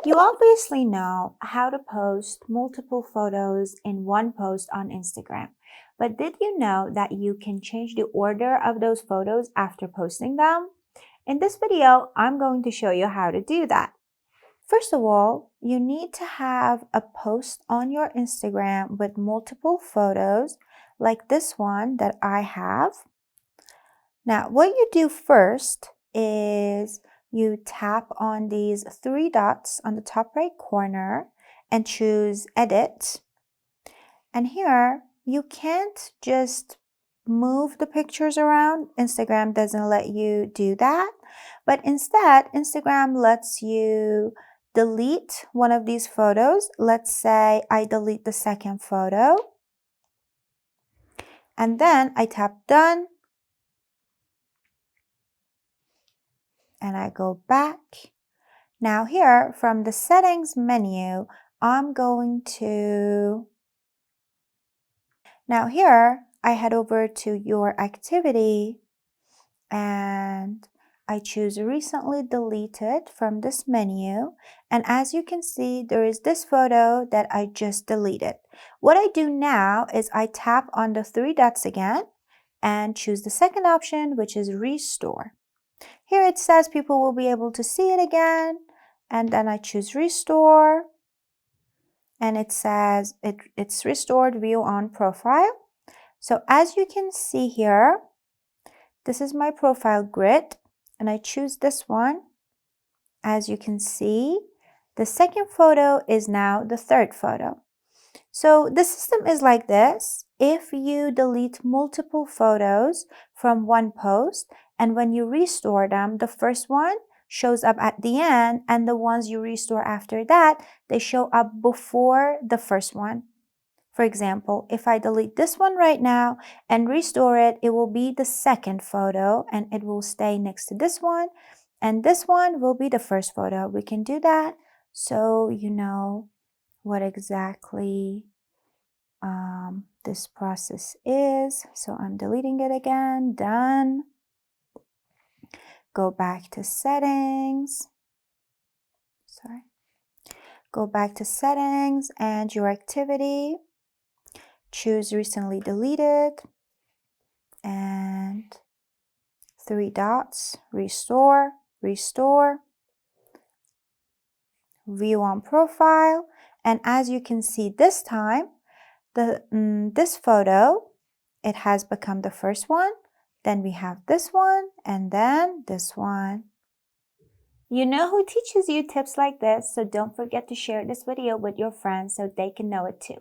You obviously know how to post multiple photos in one post on Instagram, but did you know that you can change the order of those photos after posting them? In this video, I'm going to show you how to do that. First of all, you need to have a post on your Instagram with multiple photos like this one that I have. Now, what you do first is you tap on these three dots on the top right corner and choose Edit. And here, you can't just move the pictures around. Instagram doesn't let you do that. But instead, Instagram lets you delete one of these photos. Let's say I delete the second photo. And then I tap Done. And I go back. Now here, from the settings menu, now here, I head over to your activity and I choose recently deleted from this menu. And as you can see, there is this photo that I just deleted. What I do now is I tap on the three dots again and choose the second option, which is restore. Here it says people will be able to see it again, and then I choose restore, and it says it's restored view on profile. So as you can see here, this is my profile grid, and I choose this one. As you can see, the second photo is now the third photo. So the system is like this. If you delete multiple photos from one post, and when you restore them, the first one shows up at the end, and the ones you restore after that, they show up before the first one. For example, if I delete this one right now and restore it, it will be the second photo, and it will stay next to this one, and this one will be the first photo. We can do that so you know what exactly this process is. So I'm deleting it again, done. Go back to settings. Go back to settings and your activity. Choose recently deleted and three dots, restore, view on profile. And as you can see this time, this photo, it has become the first one. Then we have this one, and then this one. You know who teaches you tips like this, so don't forget to share this video with your friends so they can know it too.